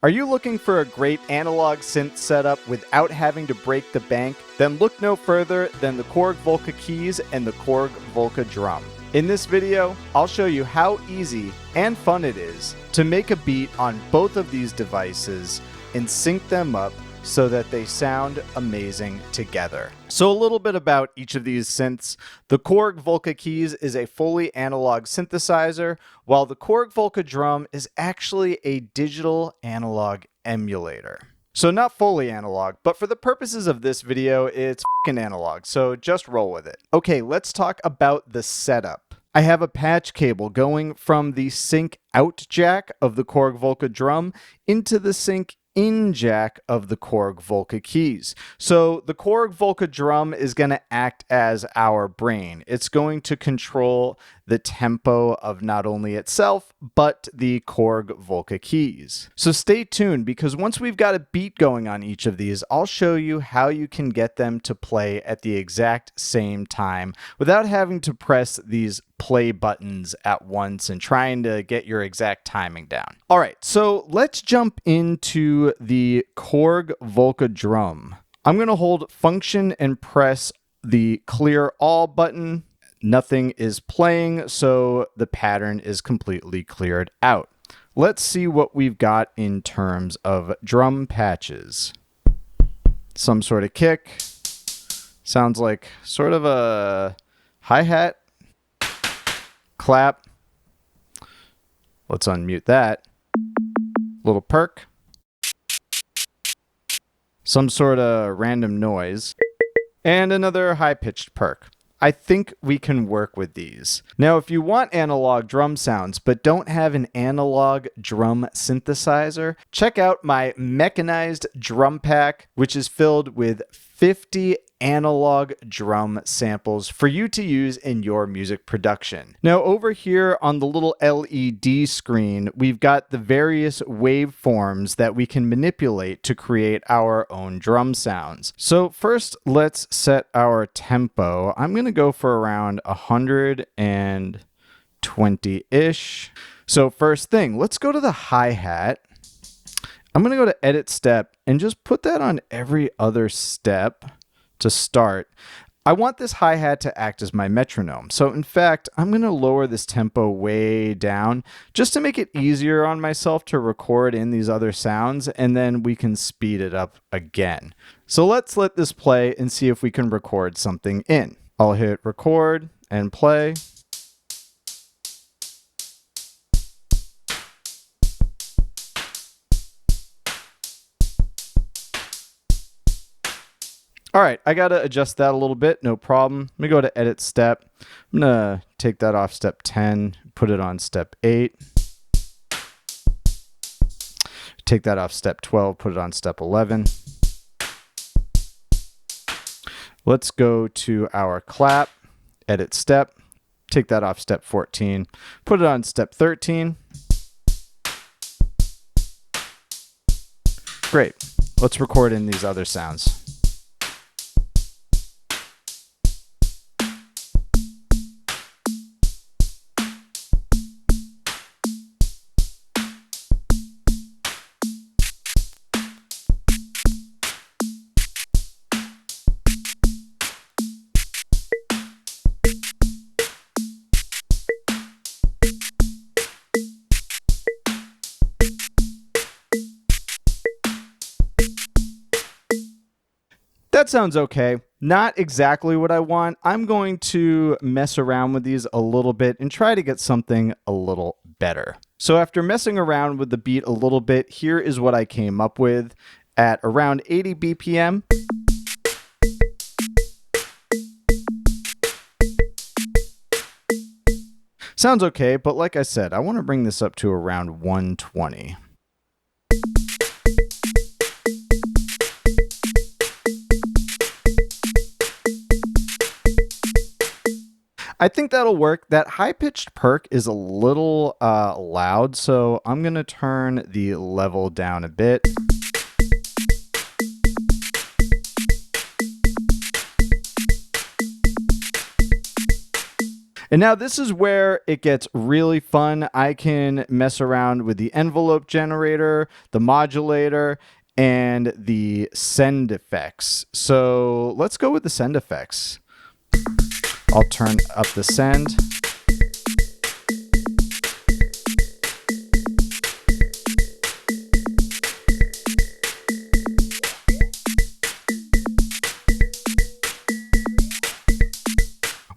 Are you looking for a great analog synth setup without having to break the bank? Then look no further than the Korg Volca Keys and the Korg Volca Drum. In this video, I'll show you how easy and fun it is to make a beat on both of these devices and sync them up so that they sound amazing together. So a little bit about each of these synths. The Korg Volca Keys is a fully analog synthesizer, while the Korg Volca Drum is actually a digital analog emulator. So not fully analog, but for the purposes of this video, it's fucking analog, so just roll with it. Okay, let's talk about the setup. I have a patch cable going from the sync out jack of the Korg Volca Drum into the sync in jack of the Korg Volca Keys. So the Korg Volca Drum is going to act as our brain. It's going to control the tempo of not only itself, but the Korg Volca Keys. So stay tuned, because once we've got a beat going on each of these, I'll show you how you can get them to play at the exact same time without having to press these play buttons at once and trying to get your exact timing down. All right, so let's jump into the Korg Volca Drum. I'm going to hold function and press the clear all button. Nothing is playing, so the pattern is completely cleared out. Let's see what we've got in terms of drum patches. Some sort of kick. Sounds like sort of a hi-hat. Clap. Let's unmute that. Little perk. Some sort of random noise. And another high-pitched perk. I think we can work with these. Now, if you want analog drum sounds but don't have an analog drum synthesizer, check out my mechanized drum pack, which is filled with 50 analog drum samples for you to use in your music production. Now, over here on the little LED screen, we've got the various waveforms that we can manipulate to create our own drum sounds. So first, let's set our tempo. I'm going to go for around 120-ish. So first thing, let's go to the hi-hat. I'm going to go to edit step and just put that on every other step to start. I want this hi-hat to act as my metronome. So in fact, I'm going to lower this tempo way down just to make it easier on myself to record in these other sounds, and then we can speed it up again. So let's let this play and see if we can record something in. I'll hit record and play. All right, I got to adjust that a little bit, no problem. Let me go to edit step. I'm going to take that off step 10, put it on step 8. Take that off step 12, put it on step 11. Let's go to our clap, edit step, take that off step 14, put it on step 13. Great, let's record in these other sounds. That sounds okay. Not exactly what I want. I'm going to mess around with these a little bit and try to get something a little better. So after messing around with the beat a little bit, here is what I came up with at around 80 BPM. Sounds okay, but like I said, I want to bring this up to around 120. I think that'll work. That high-pitched perk is a little loud, so I'm going to turn the level down a bit. And now this is where it gets really fun. I can mess around with the envelope generator, the modulator, and the send effects. So let's go with the send effects. I'll turn up the send.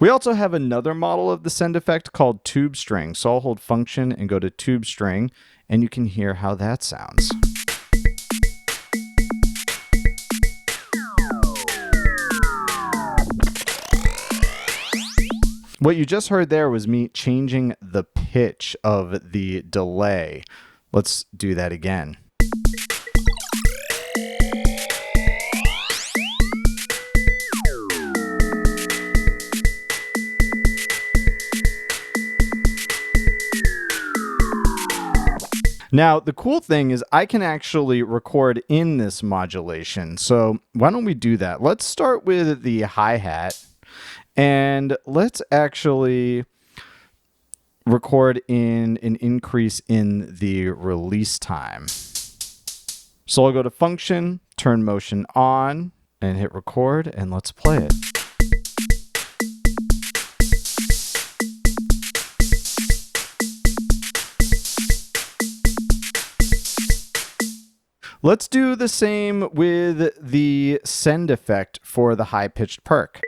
We also have another model of the send effect called tube string. So I'll hold function and go to tube string, and you can hear how that sounds. What you just heard there was me changing the pitch of the delay. Let's do that again. Now, the cool thing is I can actually record in this modulation. So why don't we do that? Let's start with the hi-hat, and let's actually record in an increase in the release time. So I'll go to function, turn motion on, and hit record, and let's play it. Let's do the same with the send effect for the high-pitched perk.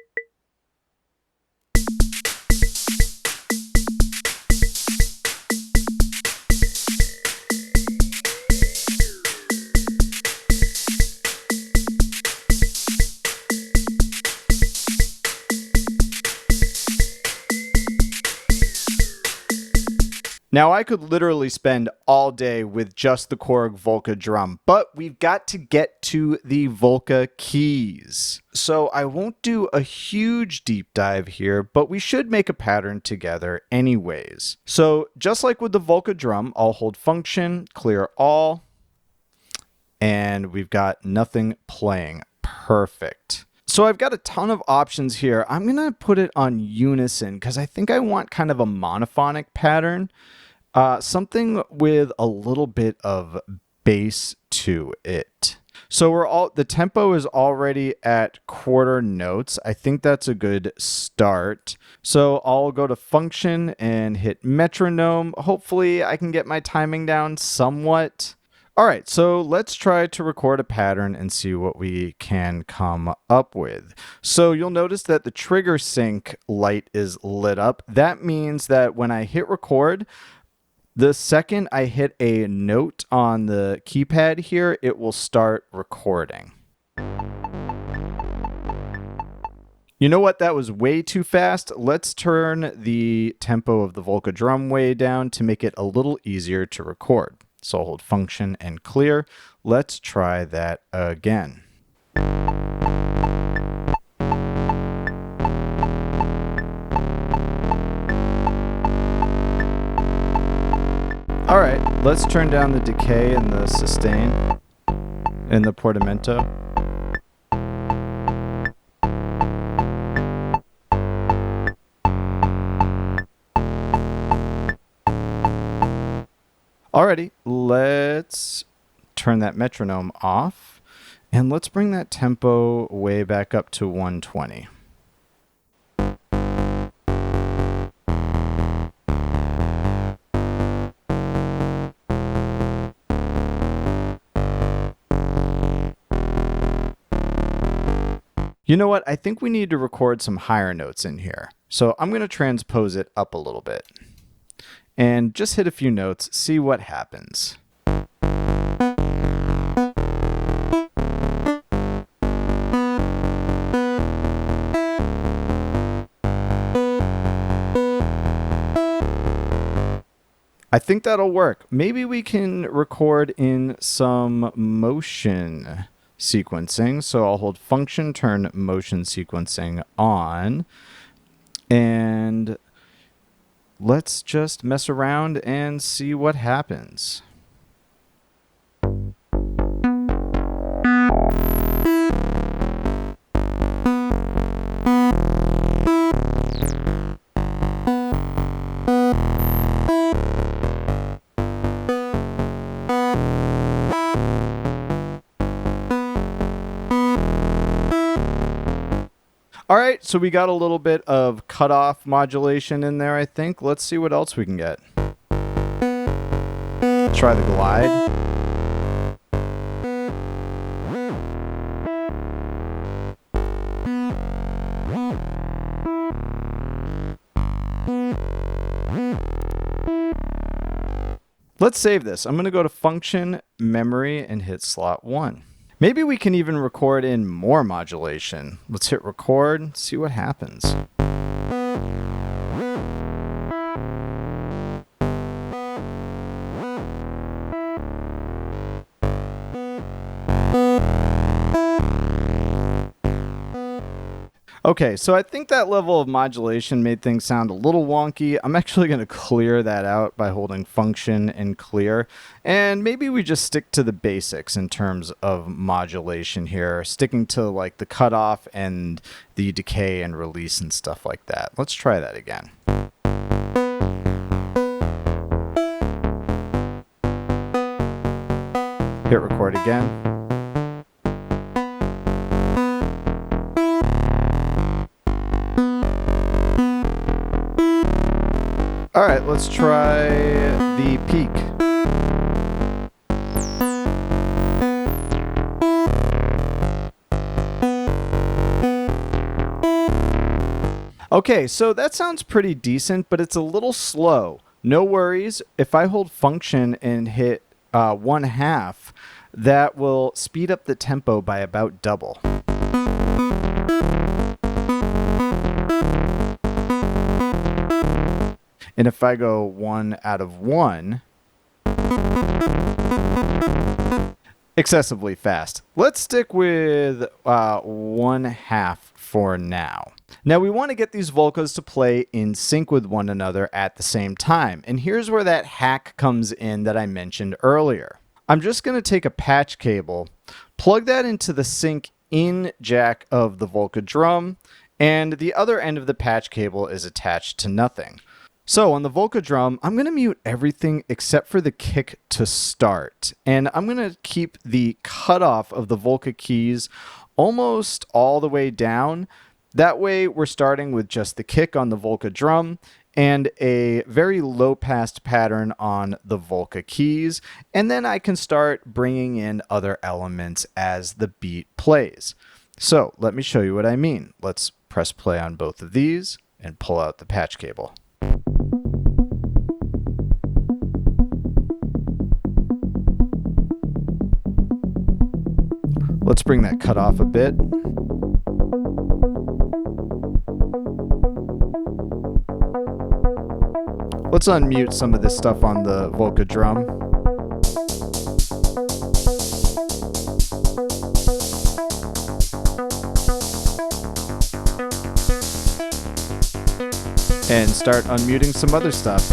Now, I could literally spend all day with just the Korg Volca Drum, but we've got to get to the Volca Keys. So I won't do a huge deep dive here, but we should make a pattern together anyways. So just like with the Volca Drum, I'll hold function, clear all, and we've got nothing playing. Perfect. So I've got a ton of options here. I'm going to put it on unison because I think I want kind of a monophonic pattern. Something with a little bit of bass to it. So the tempo is already at quarter notes. I think that's a good start. So I'll go to function and hit metronome. Hopefully I can get my timing down somewhat. All right, so let's try to record a pattern and see what we can come up with. So you'll notice that the trigger sync light is lit up. That means that when I hit record, the second I hit a note on the keypad here, it will start recording. You know what? That was way too fast. Let's turn the tempo of the Volca Drum way down to make it a little easier to record. So I'll hold function and clear. Let's try that again. All right, let's turn down the decay and the sustain and the portamento. Alrighty, let's turn that metronome off and let's bring that tempo way back up to 120. You know what? I think we need to record some higher notes in here. So I'm going to transpose it up a little bit and just hit a few notes, see what happens. I think that'll work. Maybe we can record in some motion sequencing. So I'll hold function, turn motion sequencing on, and let's just mess around and see what happens. All right, so we got a little bit of cutoff modulation in there, I think. Let's see what else we can get. Try the glide. Let's save this. I'm going to go to Function, Memory, and hit slot 1. Maybe we can even record in more modulation. Let's hit record, see what happens. Okay, so I think that level of modulation made things sound a little wonky. I'm actually going to clear that out by holding Function and Clear. And maybe we just stick to the basics in terms of modulation here, sticking to like the cutoff and the decay and release and stuff like that. Let's try that again. Hit record again. All right, let's try the peak. Okay, so that sounds pretty decent, but it's a little slow. No worries. If I hold Function and hit 1/2, that will speed up the tempo by about double. And if I go 1/1, excessively fast. Let's stick with 1/2 for now. Now we want to get these Volcas to play in sync with one another at the same time. And here's where that hack comes in that I mentioned earlier. I'm just going to take a patch cable, plug that into the sync in jack of the Volca Drum, and the other end of the patch cable is attached to nothing. So on the Volca Drum, I'm going to mute everything except for the kick to start. And I'm going to keep the cutoff of the Volca Keys almost all the way down. That way we're starting with just the kick on the Volca Drum and a very low pass pattern on the Volca Keys. And then I can start bringing in other elements as the beat plays. So let me show you what I mean. Let's press play on both of these and pull out the patch cable. Let's bring that cut off a bit. Let's unmute some of this stuff on the Volca Drum. And start unmuting some other stuff.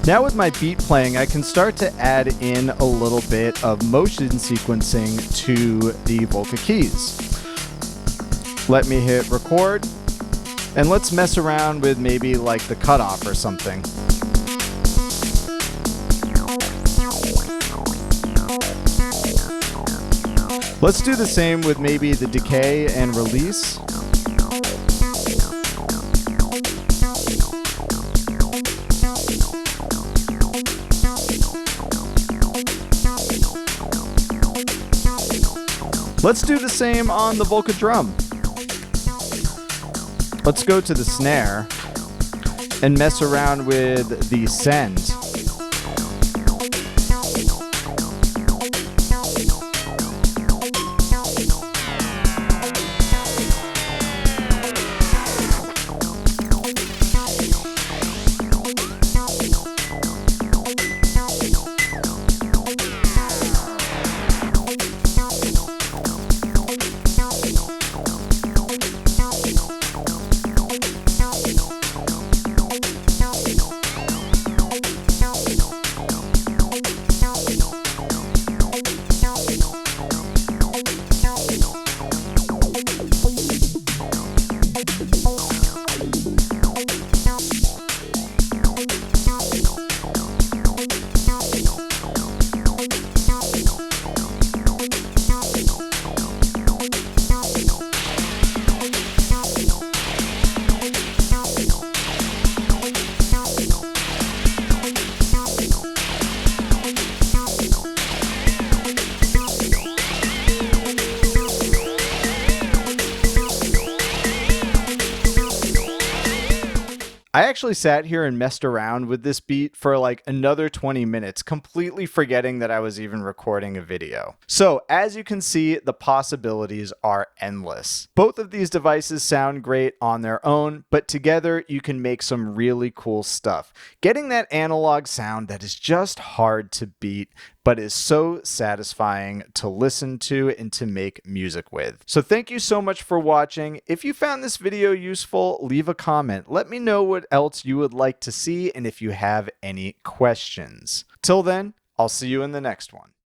Now with my beat playing, I can start to add in a little bit of motion sequencing to the Volca Keys. Let me hit record, and let's mess around with maybe like the cutoff or something. Let's do the same with maybe the decay and release. Let's do the same on the Volca Drum. Let's go to the snare and mess around with the send. actually sat here and messed around with this beat for like another 20 minutes, completely forgetting that I was even recording a video. So as you can see, the possibilities are endless. Both of these devices sound great on their own, but together you can make some really cool stuff. Getting that analog sound that is just hard to beat, but is so satisfying to listen to and to make music with. So thank you so much for watching. If you found this video useful, leave a comment. Let me know what else you would like to see and if you have any questions. Till then, I'll see you in the next one.